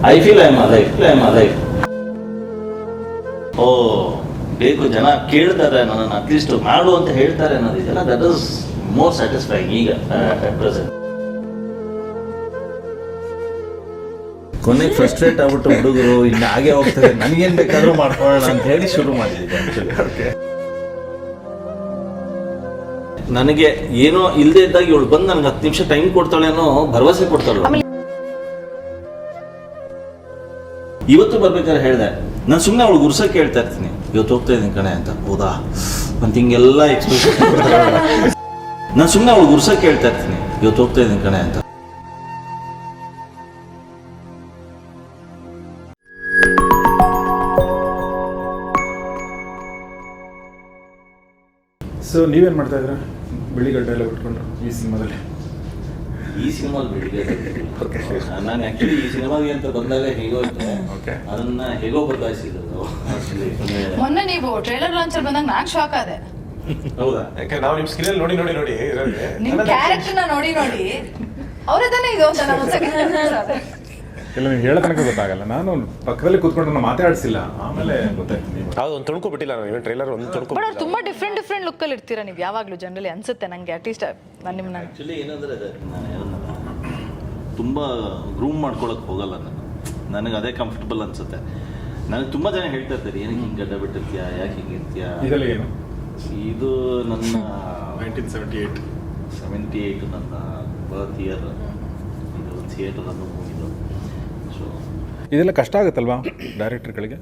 I feel I am alive. ಓ ಬೇಕು, ಜನ ಕೇಳ್ತಾರೆ ನನ್ನನ್ನು ಅಟ್ಲೀಸ್ಟ್ ಮಾಡು ಅಂತ ಹೇಳ್ತಾರೆ ಅನ್ನೋದಿದೆಯಲ್ಲ, ದಟ್ ಇಸ್ ಮೋರ್ ಸ್ಯಾಟಿಸ್ಫೈಯಿಂಗ್ ಈಗ ಅಟ್ ಪ್ರೆಸೆಂಟ್. ಕೊನೆಗೆ ಫ್ರಸ್ಟ್ರೇಟ್ ಆಗ್ಬಿಟ್ಟು ಹುಡುಗರು ಇನ್ನು ಹಾಗೆ ಹೋಗ್ತಾರೆ, ನನಗೇನು ಬೇಕಾದರೂ ಮಾಡ್ಕೊಳ್ಳೋಣ ಅಂತ ಹೇಳಿ ಶುರು ಮಾಡಿದ್ದೆ ಆ್ಯಕ್ಚುಲಿ. ನನಗೆ ಏನೋ ಇಲ್ಲದೆ ಇದ್ದಾಗ ಇವಳು ಬಂದು ನನಗೆ 10 ನಿಮಿಷ ಟೈಮ್ ಕೊಡ್ತಾಳೆ ಅನ್ನೋ ಭರವಸೆ ಕೊಡ್ತಾಳೆ. ಇವತ್ತು ಬರ್ಬೇಕಾದ್ರೆ ಹೇಳಿದೆ, ನಾನು ಸುಮ್ಮನೆ ಅವಳು ಗುರ್ಸಕ್ಕೆ ಹೇಳ್ತಾ ಇರ್ತೀನಿ, ಇವತ್ತು ಹೋಗ್ತಾ ಇದ್ದೀನಿ ಕಣೆ ಅಂತ. ಹೌದಾ ಅಂತ ಹಿಂಗೆಲ್ಲ ಎಕ್ಸ್ಪ್ರೆಷನ್. ನಾನು ಸುಮ್ಮನೆ ಅವಳು ಗುರ್ಸಕ್ಕೆ ಹೇಳ್ತಾ ಇರ್ತೀನಿ, ಇವತ್ತು ಹೋಗ್ತಾ ಇದ್ದೀನಿ ಕಣೆ ಅಂತ. ಸೊ ನೀವೇನು ಮಾಡ್ತಾ ಇದ್ದೀರಾ ಬೆಳಿಗ್ಗೆ ಎಲ್ಲ ಬಿಟ್ಕೊಂಡ್ರು ಈ ಸಿನಿಮಾದಲ್ಲಿ? ಈ ಸಿನಿಮಾಲ್ ಬೆಳಿಗ್ಗೆ ನಾನು ಆಕ್ಚುಲಿ ಈ ಸಿನಿಮಾಗೆ ಅಂತ ಬಂದಾಗ ಹೇಗೋಯ್ತು, ಅದನ್ನ ಹೇಗೋ ಬದಲಾಯಿಸಿದ್ದು. ಮೊನ್ನೆ ನೀವು ಟ್ರೈಲರ್ ಲಾಂಚರ್ ಬಂದಾಗ ನಾನ್ ಶಾಕ್ ಆದೆ. ಹೌದಾ? ಯಾಕೆ ನಾವು ನಿಮ್ ಸ್ಕ್ರೀನ್ ನೋಡಿ ನಿಮ್ ಕ್ಯಾರೆಕ್ಟರ್ನ ನೋಡಿ ಅವರೇ ತಾನೇ ಇದು ಅಂತ ನಾನು ಇಲ್ಲ, ನೀವು ಹೇಳೋ ತನಕ ಗೊತ್ತಾಗಲ್ಲ. ನಾನು ಪಕ್ಕದಲ್ಲಿ ಕೂತ್ಕೊಂಡು ಮಾತಾಡಿಸಿಲ್ಲ, ಆಮೇಲೆ ಗೊತ್ತಾಯ್ತು ನೀವು. ಯಾವ್ದು ಒಂದು ತುಣ್ಕೊಬಿಟ್ಟಿಲ್ಲ ನಾವು ಇವನ್ ಟ್ರೈಲರ್ ಒಂದು ತುಣ್ಕೊ. ಬಟ್ ತುಂಬಾ ಡಿಫ್ರೆಂಟ್ ಲುಕ್ ಅಲ್ಲಿ ಇರ್ತೀರಾ ನೀವು ಯಾವಾಗ್ಲೂ, ಜನರಲಿ ಅನ್ಸುತ್ತೆ ನಂಗೆ. ಅಟ್ಲೀಸ್ಟ್ ನಾನು ನಿಮ್ಮನ್ನ ಆಕ್ಚುಲಿ ಏನಂದ್ರೆ ನಾನು ಹೇಳೋದಲ್ಲ, ತುಂಬಾ ಗ್ರೂಮ್ ಮಾಡ್ಕೊಳಕ್ ಹೋಗಲ್ಲ ನಾನು. ನನಗೆ ಅದೇ ಕಂಫರ್ಟಬಲ್ ಅನ್ಸುತ್ತೆ. ನನಗೆ ತುಂಬಾ ಜನ ಹೇಳ್ತಾ ಇರ್ತಾರೆ, ಏನಕ್ಕೆ ಹಿಂಗೆ ಗಡ್ಡ ಬಿಟ್ಟಿರ್ತೀಯಾ, ಯಾಕೆ ಹಿಂಗಿರ್ತೀಯಾ. ಇದೆಲ್ಲ ಏನು? ಇದು ನನ್ನ 1978 ನನ್ನ ಬರ್ತ್ ಇಯರ್. ಇದು ಥಿಯೇಟರ್ ಅನ್ನು ಹೋಗಿದ್ದು. ಸೊ ಇದೆಲ್ಲ ಕಷ್ಟ ಆಗುತ್ತಲ್ವಾ ಡೈರೆಕ್ಟರ್ಗಳಿಗೆ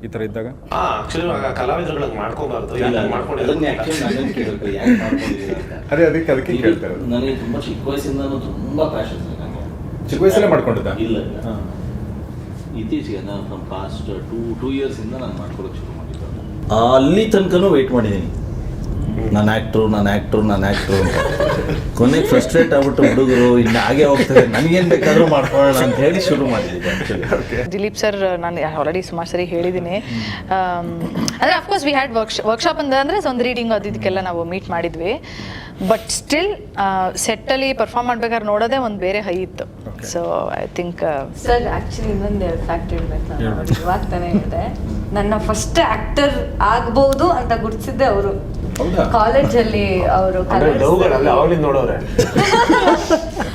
ಈ ಥರ ಇದ್ದಾಗ? ಆಕ್ಚುಲಿ ಕಲಾವಿದರುಗಳಿಗೆ ಮಾಡ್ಕೋಬಾರ್ದು. ಅದೇ ಅದಕ್ಕೆ ಕೇಳ್ತಾರೆ. ನನಗೆ ತುಂಬ ಚಿಕ್ಕ ವಯಸ್ಸಿಂದ ತುಂಬ ಪ್ಯಾಷನ್ ಇದೆ ನನಗೆ. ಚಿಕ್ಕ ವಯಸ್ಸಲ್ಲೇ ಮಾಡ್ಕೊಂಡಿದ್ದ? ಇಲ್ಲ, ಇತ್ತೀಚೆಗೆ ನಾನು ಫ್ರಮ್ ಪಾಸ್ಟ್ 2 ಇಯರ್ಸಿಂದ ನಾನು ಮಾಡ್ಕೊಳಕ್ಕೆ ಶುರು ಮಾಡಿದ್ದು. ಅಲ್ಲಿ ತನಕನೂ ವೆಯ್ಟ್ ಮಾಡಿದ್ದೀನಿ, ನಾನು ಆ್ಯಕ್ಟ್ರು ಅಂತ. ಕೊನೆಗೆ ಫ್ರಸ್ಟ್ರೇಟ್ ಆಗ್ಬಿಟ್ಟು ಹುಡುಗರು ಇನ್ನು ಹಾಗೆ ಹೋಗ್ತಾರೆ, ನನಗೇನು ಬೇಕಾದರೂ ಮಾಡ್ಕೊಳ್ಳೋಣ ಅಂತ ಹೇಳಿ ಶುರು ಮಾಡಿದ್ದೆ ಆ್ಯಕ್ಚುಲಿ. ದಿಲೀಪ್ ಸರ್ ನಾನು ಆಲ್ರೆಡಿ ಸುಮಾರು ಸರಿ ಹೇಳಿದ್ದೀನಿ. ಅಂದರೆ ಅಫ್ಕೋರ್ಸ್ ವಿ ಹ್ಯಾಡ್ ವರ್ಕ್ಶಾಪ್ ಅಂದರೆ ಒಂದು ರೀಡಿಂಗ್ ಅದಕ್ಕೆಲ್ಲ ನಾವು ಮೀಟ್ ಮಾಡಿದ್ವಿ. ಬಟ್ ಸ್ಟಿಲ್ ಸೆಟ್ಟಲ್ಲಿ ಪರ್ಫಾರ್ಮ್ ಮಾಡ್ಬೇಕಾದ್ರೆ ನೋಡೋದೇ ಒಂದು ಬೇರೆ ಹೈ ಇತ್ತು. So I think sir actually ಇನ್ನೊಂದು ಫ್ಯಾಕ್ಟ್ ಹೇಳ್ಬೇಕು, ನಾನು ಇವಾಗ ತಾನೇ ಹೇಳಿದೆ, ನನ್ನ ಫಸ್ಟ್ ಆಕ್ಟರ್ ಆಗ್ಬಹುದು ಅಂತ ಗುರ್ತಿಸಿದ್ದೆ ಅವರು. ಕಾಲೇಜಲ್ಲಿ ಅವರು ನೋಡೋರೆ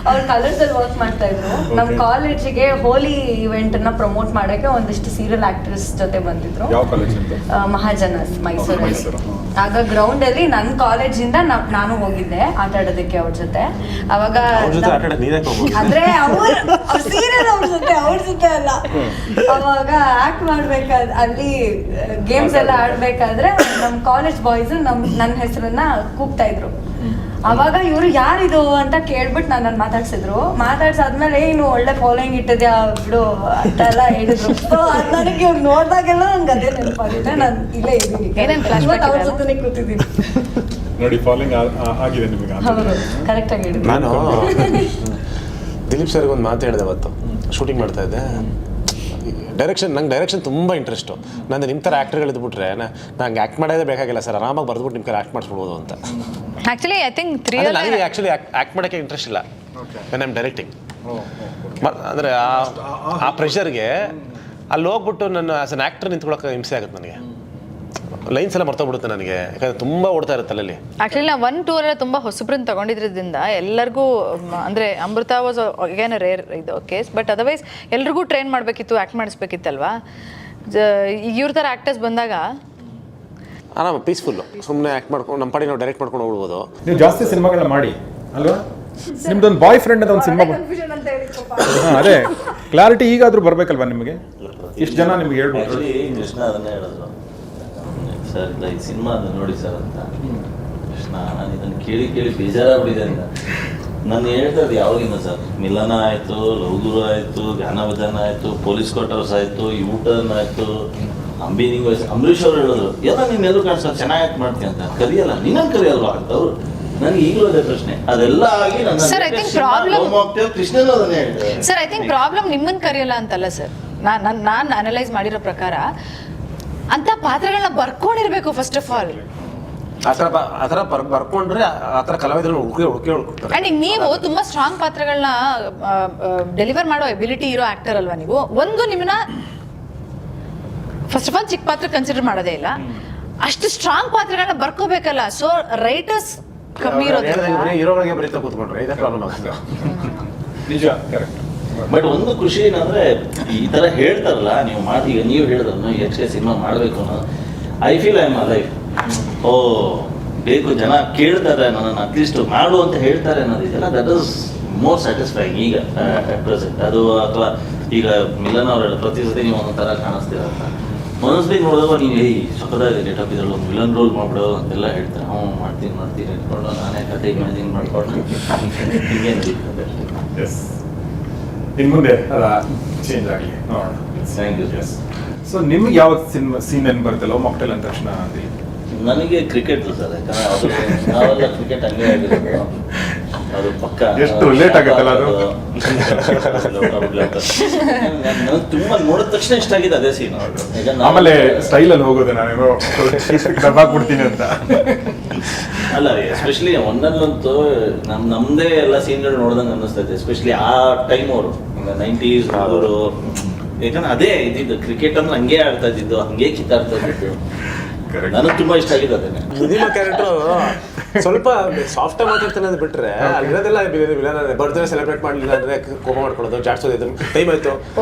ಅವ್ರು ಕಲರ್ಸ್ ಅಲ್ಲಿ ವರ್ಕ್ ಮಾಡ್ತಾ ಇದ್ರು. ನಮ್ಮ ಕಾಲೇಜಿಗೆ ಹೋಲಿ ಇವೆಂಟ್ ಅನ್ನ ಪ್ರಮೋಟ್ ಮಾಡಕ್ಕೆ ಒಂದಿಷ್ಟು ಸೀರಿಯಲ್ ಆಕ್ಟ್ರೆಸ್ ಜೊತೆ ಬಂದಿದ್ರು. ಮಹಾಜನಸ್ ಮೈಸೂರಲ್ಲಿ. ಆಗ ಗ್ರೌಂಡ್ ಅಲ್ಲಿ ನನ್ನ ಕಾಲೇಜಿಂದ ನಾನು ಹೋಗಿದ್ದೆ ಆಟ ಆಡೋದಕ್ಕೆ ಅವ್ರ ಜೊತೆ. ಅವಾಗ ಅಂದ್ರೆ ಸೀರಿಯಲ್ ಅವ್ರ ಜೊತೆ ಅಲ್ಲ, ಅವಾಗ ಆಕ್ಟ್ ಮಾಡ್ಬೇಕಾದ್ರೆ ಅಲ್ಲಿ ಗೇಮ್ಸ್ ಎಲ್ಲ ಆಡ್ಬೇಕಾದ್ರೆ ನಮ್ ಕಾಲೇಜ್ ಬಾಯ್ಸ್ ನನ್ನ ಹೆಸರನ್ನ ಕೂಗ್ತಾ ಇದ್ರು. ಅವಾಗ ಇವರು ಯಾರಿದು ಅಂತ ಕೇಳ್ಬಿಟ್ಟು ನನ್ನ ಮಾತಾಡ್ಸಿದ್ರು. ಮಾತಾಡ್ಸಾದ್ಮೇಲೆ ಏನು ಒಳ್ಳೆ ಫಾಲೋಯಿಂಗ್ ಇಟ್ಟಿದ್ಯಾ ಬಿಡು ಅಂತ ಎಲ್ಲ ಹೇಳಿದ್ರು. ಸೊ ನನಗೆ ಇವ್ರು ನೋಡ್ದಾಗೆಲ್ಲ ನನ್ಗೆ ಅದೇ ನೆನಪಾಗಿದೆ. ನಾನು ಇಲ್ಲೇ ಇದ್ದೀನಿ, ಅವ್ರ ಜೊತೆ ಕೂತಿದ್ದೀನಿ ನೋಡಿ. ಫಾಲೋಯಿಂಗ್ ಆಗಿದೆ ನಿಮಗೆ? ಕರೆಕ್ಟ್ ಆಗಿ ಹೇಳಿದ್ರು. ನಾನು ದಿಲೀಪ್ ಸರ್ಗೆ ಒಂದು ಮಾತು ಹೇಳಿದೆ ಅವತ್ತು ಶೂಟಿಂಗ್ ಮಾಡ್ತಾ ಇದ್ದೆ. ನಂಗೆ ಡೈರೆಕ್ಷನ್ ತುಂಬ ಇಂಟ್ರೆಸ್ಟು. ನಂದು ನಿಮ್ಮ ಥರ ಆ್ಯಕ್ಟರ್ಗಳು ಇದ್ಬಿಟ್ರೆ ನಂಗೆ ಆ್ಯಕ್ಟ್ ಮಾಡೋದೇ ಬೇಕಾಗಿಲ್ಲ ಸರ್, ಆರಾಮಾಗಿ ಬರ್ದ್ಬಿಟ್ಟು ನಿಮ್ಮ ಕೈ ಆ್ಯಕ್ಟ್ ಮಾಡಿಸ್ಬಿಡ್ಬೋದು ಅಂತ. ಆ್ಯಕ್ಚುಲಿ ಐ ಥಿಂಕ್ ನನಗೆ ಆ್ಯಕ್ಚುಲಿ ಆ್ಯಕ್ಟ್ ಮಾಡೋಕ್ಕೆ ಇಂಟ್ರೆಸ್ಟ್ ಇಲ್ಲ ವೆನ್ ಐ ಆಮ್ ಡೈರೆಕ್ಟಿಂಗ್. ಅಂದರೆ ಆ ಪ್ರೆಷರ್ಗೆ ಅಲ್ಲಿ ಹೋಗ್ಬಿಟ್ಟು ನನ್ನ ಆ್ಯಸ್ ಅನ್ ಆ್ಯಕ್ಟರ್ ನಿಂತ್ಕೊಳ್ಳೋಕೆ ಹಿಂಸೆ ಆಗುತ್ತೆ ನನಗೆ. ಲೈನ್ಸ್ ಎಲ್ಲ ಮರ್ತೋಗ್ಬಿಡುತ್ತೆ ನನಗೆ, ಯಾಕಂದರೆ ತುಂಬ ಓಡ್ತಾ ಇರುತ್ತೆ ಅಲ್ಲಿ. ಆ್ಯಕ್ಚುಲಿ ನಾವು 1 2 ತುಂಬ ಹೊಸಬ್ರನ್ನ ತಗೊಂಡಿದ್ರಿಂದ ಎಲ್ಲರಿಗೂ ಅಂದರೆ ಅಮೃತ ವಾಸ್ ಅಗೇನ್ ರೇರ್ ಇದು ಕೇಸ್. ಬಟ್ ಅದರ್ವೈಸ್ ಎಲ್ರಿಗೂ ಟ್ರೈನ್ ಮಾಡಬೇಕಿತ್ತು, ಆ್ಯಕ್ಟ್ ಮಾಡಿಸ್ಬೇಕಿತ್ತಲ್ವಾ. ಇವ್ರ ಥರ ಆ್ಯಕ್ಟರ್ಸ್ ಬಂದಾಗ ಆರಾಮ ಪೀಸ್ಫುಲ್ಲು, ಸುಮ್ಮನೆ ಆ್ಯಕ್ಟ್ ಮಾಡ್ಕೊಂಡು ನಮ್ಮ ಪಾಡಿ ನಾವು ಡೈರೆಕ್ಟ್ ಮಾಡ್ಕೊಂಡು ಹೋಗ್ಬೋದು. ನೀವು ಜಾಸ್ತಿ ಸಿನಿಮಾಗಳನ್ನ ಮಾಡಿ ಅಲ್ವಾ? ನಿಮ್ದೊಂದು ಬಾಯ್ ಫ್ರೆಂಡ್ ಅಂತ ಒಂದು ಸಿನಿಮಾ. ಅದೇ ಕ್ಲಾರಿಟಿ ಈಗಾದರೂ ಬರಬೇಕಲ್ವಾ ನಿಮಗೆ? ಇಷ್ಟು ಜನ ನಿಮ್ಗೆ ಹೇಳ್ಬಿಟ್ರು. ಕೃಷ್ಣ ಅದನ್ನೇ ಹೇಳಿದ್ರು ಸರ್, ಇಲ್ಲ ಈ ಸಿನಿಮಾ ಅದು ನೋಡಿ ಸರ್ ಅಂತ. ಕೃಷ್ಣ ನಾನು ಇದನ್ನು ಕೇಳಿ ಬೇಜಾರಾಗ್ಬಿಟ್ಟಿದೆ ಅಂತ. ನಾನು ಹೇಳ್ತಾ ಇದ್ದೆ ಯಾವಾಗಿಂದ ಸರ್, ಮಿಲನ ಆಯಿತು, ಲೌಗುರು ಆಯಿತು, ಗಾನಭಜನ ಆಯಿತು, ಪೊಲೀಸ್ ಕ್ವಾರ್ಟರ್ಸ್ ಆಯಿತು, ಯೂಟರ್ನ್ ಆಯಿತು, ಅಂಬಿನಿಂಗ್ ವಯಸ್ಸು. ಅಂಬರೀಷ್ ಅವರು ಹೇಳಿದ್ರು, ಎಲ್ಲ ನೀನೆಲ್ಲೂ ಕಾಣಿಸ್ತಾ ಚೆನ್ನಾಗಿ ಆ್ಯಕ್ಟ್ ಮಾಡ್ತೀನಿ ಅಂತ. ಕರಿಯಲ್ಲ, ನೀನಂಗೆ ಕರಿಯಲ್ವಾ ಅಂತವ್ರು. ನನಗೆ ಈಗಲೂ ಅದೇ ಪ್ರಶ್ನೆ. ಅದೆಲ್ಲ ಆಗಿ ಸರ್ ಐ ಥಿಂಕ್ ಪ್ರಾಬ್ಲಮ್ ಕೃಷ್ಣನೂ ಅದನ್ನೇ ಹೇಳಿದೆ. ಸರ್ ಐ ಥಿಂಕ್ ಪ್ರಾಬ್ಲಮ್ ನಿಮ್ಮನ್ನು ಕರೆಯಲ್ಲ ಅಂತಲ್ಲ ಸರ್. ನಾನು ಅನಲೈಸ್ ಮಾಡಿರೋ ಪ್ರಕಾರ ಅಂಥ ಪಾತ್ರಗಳನ್ನ ಬರ್ಕೊಂಡಿರ್ಬೇಕು ಫಸ್ಟ್ ಆಫ್ ಆಲ್. ಆ ಥರ ಬರ್ಕೊಂಡ್ರೆ ಆ ಥರ ಕಲಾವಿದರು ಹುಡುಕ್ತಾರೆ. ಅಂಡ್ ನೀವು ತುಂಬಾ ಸ್ಟ್ರಾಂಗ್ ಪಾತ್ರಗಳನ್ನ ಡೆಲಿವರ್ ಮಾಡೋ ಎಬಿಲಿಟಿ ಇರೋ ಆಕ್ಟರ್ ಅಲ್ವಾ ನೀವು? ಒಂದು ನಿಮ್ಮನ್ನ ಫಸ್ಟ್ ಆಫ್ ಆಲ್ ಚಿಕ್ಕ ಪಾತ್ರ ಕನ್ಸಿಡರ್ ಮಾಡೋದೇ ಇಲ್ಲ, ಅಷ್ಟು ಸ್ಟ್ರಾಂಗ್ ಪಾತ್ರಗಳನ್ನ ಬರ್ಕೋಬೇಕಲ್ಲ. ಸೊ ರೈಟರ್ಸ್ ಕಮ್ಮಿ ಇರೋದ್ರಿಂದ ಹೀರೋಗಳಿಗೆ ಬರೀತಾ ಕೂತ್ಕೊಂಡ್ರೆ ಇದೇ ಪ್ರಾಬ್ಲಮ್ ಆಗ್ತದೆ. ನಿಜ, ಕರೆಕ್ಟ್. ಬಟ್ ಒಂದು ಖುಷಿ ಏನಂದ್ರೆ ಈ ತರ ಹೇಳ್ತಾರಲ್ಲ ನೀವು ಮಾಡಿ, ಈಗ ನೀವು ಹೇಳಿದ್ರು ಎಷ್ಟೇ ಸಿನಿಮಾ ಮಾಡಬೇಕು ಅನ್ನೋದು, I feel I am alive. ಓ ಬೇಕು, ಜನ ಕೇಳ್ತಾರೆ ನನ್ನನ್ನು ಅಟ್ಲೀಸ್ಟ್ ಮಾಡು ಅಂತ ಹೇಳ್ತಾರೆ ಅನ್ನೋದಿದೆಯಲ್ಲ, ದಟ್ ಇಸ್ ಮೋರ್ ಸ್ಯಾಟಿಸ್ಫೈಯಿಂಗ್ ಈಗ ಅಟ್ ಪ್ರೆಸೆಂಟ್. ಅದು ಅಥವಾ ಈಗ ಮಿಲನ್ ಅವ್ರು ಹೇಳಿ ಪ್ರತಿ ಸತಿ ನೀವು ಒಂದೊಂದು ಥರ ಕಾಣಿಸ್ತೀರ ಅಂತ, ಒಂದೊಂದ್ಸತಿ ನೋಡಿದಾಗ ನೀವು ಸಕ್ಕದಾಗಿ ಲೇಟ್ ಆಫ್ ಇದ್ರಲ್ಲಿ ಒಂದು ವಿಲನ್ ರೋಲ್ ಮಾಡ್ಬಿಡೋ ಅಂತೆಲ್ಲ ಹೇಳ್ತಾರೆ. ಹ್ಞೂ ಮಾಡ್ತೀನಿ ಇಟ್ಕೊಂಡು ನಾನೇ ಕತೆ ಇಮ್ಯಾಜಿನ್ ಮಾಡ್ಕೊಂಡು ಹಿಂಗೆ ನಡೀತದೆ. ಇನ್ನು ಮುಂದೆ ಅದ ಚೇಂಜ್ ಆಗಲಿ ನೋಡೋಣ. Thank you. ಸೊ ನಿಮ್ಗೆ ಯಾವ ಸೀನ್ ಏನು ಬರುತ್ತೆ ಲವ್ ಮಾಕ್ಟೇಲ್ ಅಂದ ತಕ್ಷಣ? ನನಗೆ ಕ್ರಿಕೆಟ್ ಸರ್, ಯಾಕಂದ್ರೆ ಅದು ನಾವೆಲ್ಲ ಕ್ರಿಕೆಟ್ ಹಂಗೆ ಆಗಿರೋದು, ಅದು ಪಕ್ಕ ಎಷ್ಟು ಲೇಟ್ ಆಗುತ್ತಲ್ಲ ಅದು. ನನಗೆ ತುಂಬಾ ನೋಡಿದ ತಕ್ಷಣ ಇಷ್ಟ ಆಗಿದೆ ಅದೇ ಸೀನ್. ಆಮೇಲೆ ಸ್ಟೈಲಲ್ಲಿ ಹೋಗೋದು, ನಾನೇನೋ ದಬ್ಬಾಕ್ಬಿಡ್ತೀನಿ ಅಂತ. ಅಲ್ಲ, ಎಸ್ಪೆಷಲಿ ಒಂದಲ್ಲಂತೂ ನಮ್ದೇ ಎಲ್ಲ ಸೀನ್ಗಳು ನೋಡ್ದಂಗೆ ಅನ್ನಿಸ್ತೈತೆ. ಎಸ್ಪೆಷಲಿ ಆ ಟೈಮ್ ಅವರು 90s ಅವರು, ಯಾಕಂದ್ರೆ ಅದೇ ಇದ್ದಿದ್ದು ಕ್ರಿಕೆಟ್ ಅಂದ್ರೆ ಹಂಗೆ ಆಡ್ತಾ ಇದ್ದಿದ್ದು, ಹಂಗೆ ಕಿತ್ತಾಡ್ತಾ ಇದ್ದಿದ್ದು. ನನಗೆ ತುಂಬಾ ಇಷ್ಟ ಆಗಿದೆ ಅದನ್ನೇ. ಮುದಿಮ ಕ್ಯಾರೆಕ್ಟರ್ ಸ್ವಲ್ಪ ಸಾಫ್ಟ್ ಮಾತಾಡ್ತಾನೆ ಅಂತ ಬಿಟ್ರೆ ಅಲ್ಲಿರೋದೆಲ್ಲ ಬರ್ತ್ಡೇ ಸೆಲೆಬ್ರೇಟ್ ಮಾಡಲಿಲ್ಲ ಅಂದ್ರೆ ಕೋಪ ಮಾಡ್ಕೊಳ್ಳೋದು, ಜಾಡ್ಸೋದು, ಟೈಮ್ ಆಯ್ತು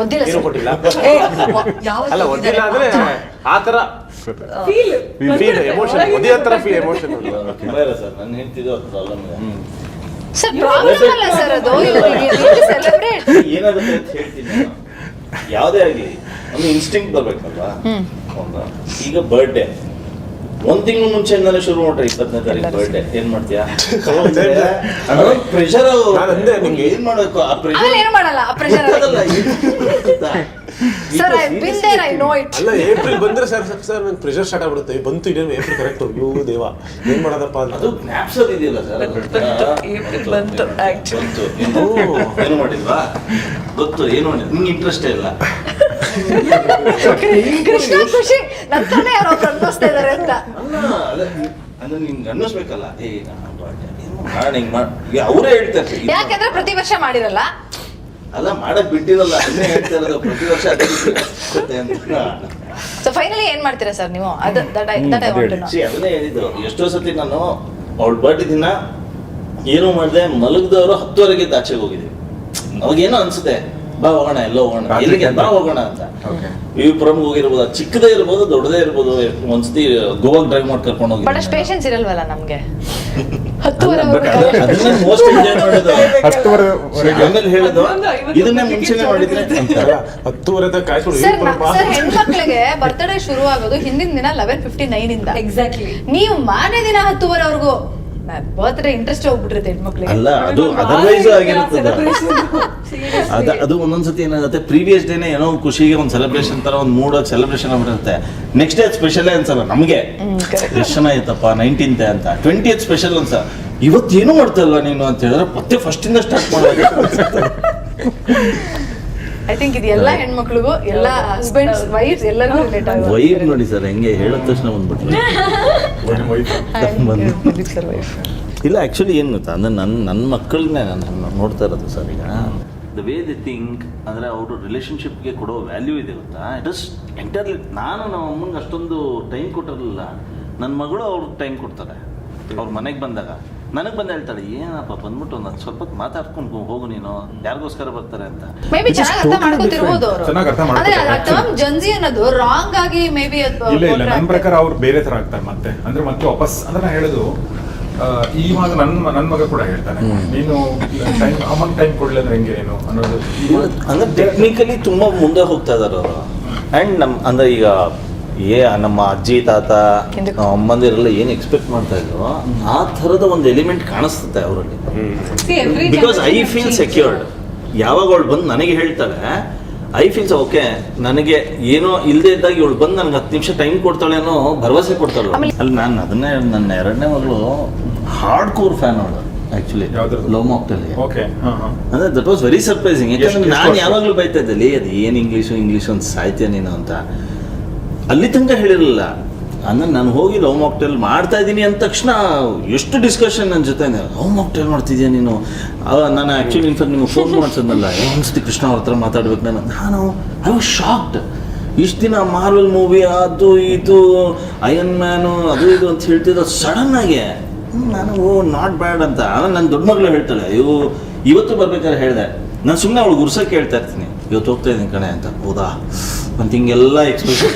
ಏನೂ ಕೊಟ್ಟಿಲ್ಲ, ಅಲ್ಲ ಒದ್ದಿಲ್ಲ ಅಂದ್ರೆ ಆ ತರ ಫೀಲ್ ಎಮೋಷನ್, ಒದಿ ಹತ್ರ ಫೀಲ್ ಎಮೋಷನ್. ಸರ್ ನನ್ನ ಹೇಳ್ತಿದ್ದು ಪ್ರಾಬ್ಲಮ್ ಸರ್, ಪ್ರಾಬ್ಲಮ್ ಅಲ್ಲ ಸರ್ ಅದು, ಸೆಲೆಬ್ರೇಟ್ ಏನಾಗುತ್ತೆ ಅಂತ ಹೇಳ್ತೀನಿ ನಾನು. ಯಾವುದೇ ಆಗಲಿ ಒಂದು ಇನ್ಸ್ಟಿಂಕ್ಟ್ ಬರ್ಬೇಕಲ್ವಾ. ಈಗ ಬರ್ಡೇ ಒಂದ್ ತಿಂಗಳು ಮುಂಚೆಯಿಂದಾನೆ ಶುರು ಮಾಡ್ರಿ, 20ನೇ ತಾರೀಕು ಬರ್ಡೇ, ಏನ್ ಮಾಡ್ತೀಯಾ? ಪ್ರೆಷರ್ ಏನ್ ಮಾಡ್ಬೇಕು? ಆ ಪ್ರೆಷರ್ ಏನು ಮಾಡಲ್ಲ, ಆ pressure sir, I been there, I know it. ಅಲ್ಲ ಏಪ್ರಿಲ್ ಬಂದ್ರೆ ಸರ್ ನಂಗೆ ಪ್ರೆಷರ್ ಸ್ಟಾರ್ಟ್ ಆಗ್ಬಿಡುತ್ತೆ. ಬಂತು ಇನ್ನೇನು ಏಪ್ರಿಲ್ ಕರೆಕ್ಟ್, ಅಯ್ಯೋ ದೇವ ಏನ್ ಮಾಡೋದಪ್ಪ ಅಂತ. ಅದು ಜ್ಞಾಪಿಸೋದು ಇದೆಯಲ್ಲ ಸರ್, ಏನು ಮಾಡಿಲ್ವಾ ಗೊತ್ತು, ಏನು ಮಾಡಿದ್ ನಿಮ್ಗೆ ಇಂಟ್ರೆಸ್ಟೇ ಇಲ್ಲ. ಕೃಷ್ಣ ಖುಷಿ ನಂತಾನೆ ಯಾರೋ ಅನ್ಕೋಸ್ತಾ ಇದಾರೆ ಅಂತ. ಅಂದ್ರೆ ನಿಮ್ಗೆ ಅನ್ನಿಸ್ಬೇಕಲ್ಲ, ಹಿಂಗ್ ಮಾಡಿ ಅವರೇ ಹೇಳ್ತಾರೆ. ಯಾಕಂದ್ರೆ ಪ್ರತಿ ವರ್ಷ ಮಾಡಿರಲ್ಲ, ಅಲ್ಲ ಮಾಡಕ್ ಬಿಟ್ಟಿರಲ್ಲ, ಅದನ್ನೇ ಹೇಳ್ತಾ ಇರೋದು, ಪ್ರತಿ ವರ್ಷ ಅದೇ ಅಂತ. ಸೊ ಫೈನಲಿ ಏನ್ ಮಾಡ್ತೀರಾ ಸರ್ ನೀವು? ಅದನ್ನೇ ಹೇಳಿದ್ರು. ಎಷ್ಟೋ ಸತಿ ನಾನು ಅವಳ ಬರ್ಡೇ ದಿನ ಏನು ಮಾಡಿದೆ, ಮಲಗದವರು 10ವರೆಗೆ ಆಚೆಗೆ ಹೋಗಿದ್ವಿ. ಅವಾಗೇನೋ ಅನ್ಸುತ್ತೆ, ಬಾ ಹೋಗೋಣ, ಎಲ್ಲೋ ಹೋಗೋಣ, ಎಲ್ಲಿಗೆ ಬಾ ಹೋಗೋಣ ಅಂತ. ವಿಪುರಂ ಹೋಗಿರ್ಬೋದು, ಚಿಕ್ಕದೇ ಇರ್ಬೋದು, ದೊಡ್ಡದೇ ಇರ್ಬೋದು. ಒಂದ್ಸತಿ ಗೋವಾಗ್ ಡ್ರೈವ್ ಮಾಡಿ ಕರ್ಕೊಂಡು ಹೋಗಿ. ಬಟ್ ಅಷ್ಟು ಪೇಷನ್ಸ್ ಇರಲ್ವಲ್ಲ ನಮ್ಗೆ. 10 ಅದನ್ನೇ ಮೋಸ್ಟ್ ಎಂಜಾಯ್ ಮಾಡೋದು. 10ವರೆಗೆ ಆಮೇಲೆ ಹೇಳೋದು ಇದನ್ನೇ ಮುಂಚೆನೆ ಮಾಡಿದ್ರೆ ಅಂತ. 10ವರೆ ಕಾಯ್ಕೊಂಡು ಸರ್, ಹೆಣ್ಮಕ್ಳಿಗೆ ಬರ್ತ್ಡೇ ಶುರು ಆಗೋದು ಹಿಂದಿನ ದಿನ 11:59 ಇಂದ. ಎಕ್ಸಾಕ್ಟ್ಲಿ. ನೀವು ಮಾರನೇ ದಿನ 10ವರೆವರೆಗೂ ಬರ್ತ್ಡೇ ಇಂಟ್ರೆಸ್ಟ್ ಹೋಗ್ಬಿಟ್ಟಿರುತ್ತೆ ಹೆಣ್ಮಕ್ಳಿಗೆ. ಅಲ್ಲ, ಅದು ಅದರ್ವೈಸ್ ಆಗಿರ್ತದೆ. ಅದು ಒಂದೊಂದ್ಸತಿ ಏನಾಗುತ್ತೆ, ಪ್ರೀವಿಯಸ್ ಡೇನೆ ಏನೋ ಖುಷಿಗೆ ಒಂದು ಸೆಲೆಬ್ರೇಷನ್ ತರ ಒಂದು ಮೂಡಾಗಿ ಸೆಲೆಬ್ರೇಷನ್ ಆಗ್ಬಿಡುತ್ತೆ. ನೆಕ್ಸ್ಟ್ ಡೇ ಸ್ಪೆಷಲ್ ಅನ್ಸಲ್ಲ ನಮಗೆ, ಎಷ್ಟು ಚೆನ್ನಾಗಿತ್ತಪ್ಪ 19th ಅಂತ, 20th ಸ್ಪೆಷಲ್ ಅನ್ಸ, ಇವತ್ತೇನು ಮಾಡ್ತಲ್ಲ ನೀನು ಅಂತ ಹೇಳಿದ್ರೆ ಮತ್ತೆ ಫಸ್ಟ್ ಇಂದ ಸ್ಟಾರ್ಟ್ ಮಾಡಬೇಕು. ಐ ಥಿಂಕ್ ಇದು ಎಲ್ಲ ಹೆಣ್ಮಕ್ಳಿಗೂ, ಎಲ್ಲ ಹಸ್ಬೆಂಡ್ಸ್ ವೈಫ್ಸ್ ಎಲ್ಲರಿಗೂ ರಿಲೇಟ್ ಆಗುತ್ತೆ. ವೈಫ್ ನೋಡಿ ಸರ್, ಹೆಂಗೆ ಹೇಳಿದ ತಕ್ಷಣ ಬಂದ್ಬಿಟ್ರು. ಇಲ್ಲ, ಆ್ಯಕ್ಚುಲಿ ಏನು ಗೊತ್ತಾ, ಅಂದರೆ ನನ್ನ ಮಕ್ಕಳನ್ನೇ ನಾನು ನೋಡ್ತಾ ಇರೋದು ಸರ್. ಈಗ ದ ವೇ ದಿ ಥಿಂಕ್, ಅಂದರೆ ಅವರು ರಿಲೇಷನ್ಶಿಪ್ಗೆ ಕೊಡೋ ವ್ಯಾಲ್ಯೂ ಇದೆ ಗೊತ್ತಾ. It is entirely. ನಾನು ನಮ್ಮ ಅಮ್ಮಂಗೆ ಅಷ್ಟೊಂದು ಟೈಮ್ ಕೊಟ್ಟಿರಲಿಲ್ಲ, ನನ್ನ ಮಗಳು ಅವ್ರಿಗೆ ಟೈಮ್ ಕೊಡ್ತಾರೆ. ಅವ್ರ ಮನೆಗೆ ಬಂದಾಗ ನನಗೆ ಬಂದು ಹೇಳ್ತಾಳೆ, ಏನಪ್ಪ ಬಂದ್ಬಿಟ್ಟು ಒಂದು ಸ್ವಲ್ಪ ಮಾತಾಡ್ಕೊಂಡು ಹೋಗು ನೀನು, ಯಾರಿಗೋಸ್ಕರ ಬರ್ತಾರೆ ಅಂತ. ಮೇ ಬಿ ಚೆನ್ನಾಗಿ ಅರ್ಥ ಮಾಡ್ಕೊತಿರ್ಬೋದು ಅವರು. ಅಂದ್ರೆ ಆ ಟರ್ಮ್ ಜನ್ಜಿ ಅನ್ನೋದು ರಾಂಗ್ ಆಗಿ ಮೇ ಬಿ ಇಲ್ಲ ನನ್ನ ಪ್ರಕಾರ ಅವ್ರು ಬೇರೆ ತರ ಆಗ್ತಾರೆ ಮತ್ತೆ ವಾಪಸ್. ಅಂದ್ರೆ ನಾನು ಹೇಳೋದು, ಇವಾಗ ನನ್ನ ಮಗ ಕೂಡ ಹೇಳ್ತಾನೆ, ನೀನು ಟೈಮ್ ಅಮ್ಮನ್ ಟೈಮ್ ಕೊಡ್ಲಿ ಅಂದ್ರೆ ಹೆಂಗೆ ಏನು ಅನ್ನೋದು. ಅಂದ್ರೆ ಟೆಕ್ನಿಕಲಿ ತುಂಬಾ ಮುಂದೆ ಹೋಗ್ತಾ ಇದಾರೆ ಅವರು. ಅಂಡ್ ಅಂದ್ರೆ ಈಗ ನಮ್ಮ ಅಜ್ಜಿ ತಾತ ಅಮ್ಮಂದಿರೆಲ್ಲ ಏನು ಎಕ್ಸ್ಪೆಕ್ಟ್ ಮಾಡ್ತಾ ಇದ್ರು, ಆ ಥರದ ಒಂದು ಎಲಿಮೆಂಟ್ ಕಾಣಿಸ್ತದೆ ಅವರಲ್ಲಿ. Because I feel secured. ಯಾವಾಗ ಅವಳು ಬಂದು ನನಗೆ ಹೇಳ್ತಾಳೆ, ಐ ಫೀಲ್ಸ್ ಓಕೆ, ನನಗೆ ಏನೋ ಇಲ್ಲದೆ ಇದ್ದಾಗ ಇವಳು ಬಂದು ನನಗೆ 10 ನಿಮಿಷ ಟೈಮ್ ಕೊಡ್ತಾಳೆ ಅನ್ನೋ ಭರವಸೆ ಕೊಡ್ತಾಳೆ. ಅಲ್ಲಿ ನಾನು ಅದನ್ನೇ, ನನ್ನ 2ನೇ ಮಗಳು ಹಾರ್ಡ್ ಕೋರ್ ಫ್ಯಾನ್ ಅವಳು ಆಕ್ಚುಲಿ ಲವ್ ಮಾಕ್ಟೇಲ್. ಅಂದ್ರೆ ದಟ್ ವಾಸ್ ವೆರಿ ಸರ್ಪ್ರೈಸಿಂಗ್. ಯಾಕಂದ್ರೆ ನಾನು ಯಾವಾಗಲೂ ಬೈತಾ ಇದ್ದಲ್ಲಿ, ಅದು ಏನು ಇಂಗ್ಲೀಷು ಅಂತ ಸಾಯ್ತೀಯ ನೀನು ಅಂತ. ಅಲ್ಲಿ ತನಕ ಹೇಳಿರಲಿಲ್ಲ. ಅಂದರೆ ನಾನು ಹೋಗಿ ಲವ್ ಮಾಕ್ಟೇಲ್ ಮಾಡ್ತಾ ಇದ್ದೀನಿ ಅಂದ ತಕ್ಷಣ ಎಷ್ಟು ಡಿಸ್ಕಷನ್ ನನ್ನ ಜೊತೆ ಲವ್ ಮಾಕ್ಟೇಲ್ ಮಾಡ್ತಿದ್ಯಾ ನೀನು. ನಾನು ಆ್ಯಕ್ಚುಲಿ ಇನ್ಫ್ಯಾಕ್ಟ್ ನಿಮಗೆ ಫೋನ್ ಮಾಡ್ಸೋದಲ್ಲ ಅನಿಸ್ತಿ ಕೃಷ್ಣ ಅವ್ರ ಹತ್ರ ಮಾತಾಡ್ಬೇಕು ನಾನು ಐ ವಾಸ್ ಶಾಕ್ಡ್. ಇಷ್ಟು ದಿನ ಮಾರ್ವೆಲ್ ಮೂವಿ ಅದು ಇದು ಅಯನ್ ಮ್ಯಾನು ಅದು ಇದು ಅಂತ ಹೇಳ್ತಿದ್ದ ಸಡನ್ನಾಗಿ ನಾನು ನಾಟ್ ಬ್ಯಾಡ್ ಅಂತ. ಆಮೇಲೆ ನನ್ನ ದೊಡ್ಡ ಮಗಳು ಹೇಳ್ತಾಳೆ ಇವತ್ತು ಬರ್ಬೇಕಾದ್ರೆ ಹೇಳಿದೆ, ನಾನು ಸುಮ್ಮನೆ ಅವಳು ಗುರ್ಸಕ್ಕೆ ಹೇಳ್ತಾ ಇರ್ತೀನಿ ಇವತ್ತು ಹೋಗ್ತಾ ಇದ್ದೀನಿ ಕಣೆ ಅಂತ. ಹೌದಾ ಅಂತ ಹಿಂಗೆಲ್ಲ ಎಕ್ಸ್ಪ್ರೆಷನ್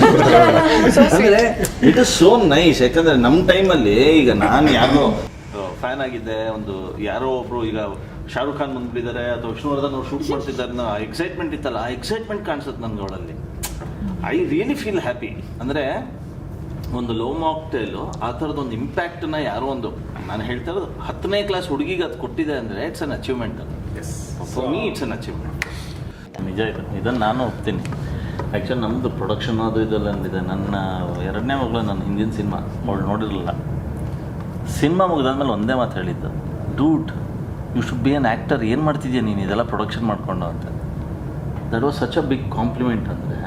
ಅಂದರೆ ಇಟ್ ಇಸ್ ಸೋ ನೈಸ್. ಯಾಕಂದರೆ ನಮ್ಮ ಟೈಮಲ್ಲಿ ಈಗ ನಾನು ಯಾರೋ ಫ್ಯಾನ್ ಆಗಿದ್ದೆ, ಒಂದು ಯಾರೋ ಒಬ್ರು ಈಗ ಶಾರುಖ್ ಖಾನ್ ಬಂದ್ಬಿಟ್ಟಿದ್ದಾರೆ ಅಥವಾ ವಿಷ್ಣುವರ್ಧನ್ ಅವ್ರು ಶೂಟ್ ಮಾಡ್ತಿದ್ದಾರೆ, ಆ ಎಕ್ಸೈಟ್ಮೆಂಟ್ ಇತ್ತಲ್ಲ, ಆ ಎಕ್ಸೈಟ್ಮೆಂಟ್ ಕಾಣಿಸುತ್ತೆ ನನಗೆ ಅವಳಲ್ಲಿ. I really feel happy. ಅಂದರೆ ಒಂದು ಲವ್ ಮಾಕ್ಟೇಲು ಆ ಥರದೊಂದು ಇಂಪ್ಯಾಕ್ಟನ್ನ ಯಾರೋ ಒಂದು, ನಾನು ಹೇಳ್ತಾ ಇರೋದು 10ನೇ ಕ್ಲಾಸ್ ಹುಡುಗಿಗೆ ಅದು ಕೊಟ್ಟಿದೆ ಅಂದರೆ it's an achievement. For me it's an achievement. ನಿಜ ಇದನ್ನು ನಾನು ಒಪ್ತೀನಿ. ಆ್ಯಕ್ಚುಲಿ ನಮ್ಮದು ಪ್ರೊಡಕ್ಷನ್ ಅದು ಇದೆಲ್ಲ ಅಂದಿದೆ. ನನ್ನ 2ನೇ ಮಗಳು ನನ್ನ ಹಿಂದಿನ ಸಿನಿಮಾ ಅವಳು ನೋಡಿರಲಿಲ್ಲ. ಸಿನಿಮಾ ಮುಗಿದಾದ್ಮೇಲೆ ಒಂದೇ ಮಾತು ಹೇಳಿದ್ದು, dude you should be an actor, ಏನು ಮಾಡ್ತಿದ್ಯಾ ನೀನು ಇದೆಲ್ಲ ಪ್ರೊಡಕ್ಷನ್ ಮಾಡಿಕೊಂಡು ಅಂತ. That was such a big compliment. ಅಂದರೆ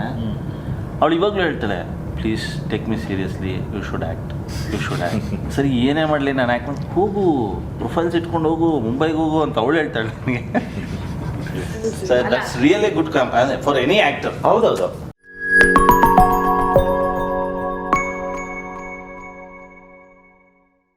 ಅವಳು ಇವಾಗಲೂ ಹೇಳ್ತಾಳೆ, please take me seriously, you should act. ಸರಿ ಏನೇ ಮಾಡಲಿ ನಾನು ಆ್ಯಕ್ಟ್ ಮಾಡಿ, ಹೋಗು ಪ್ರೊಫೈಲ್ಸ್ ಇಟ್ಕೊಂಡು ಹೋಗು, ಮುಂಬೈಗೆ ಹೋಗು ಅಂತ ಅವಳು ಹೇಳ್ತಾಳೆ ನನಗೆ. So that's really good for any actor. ಹೌದೌದು.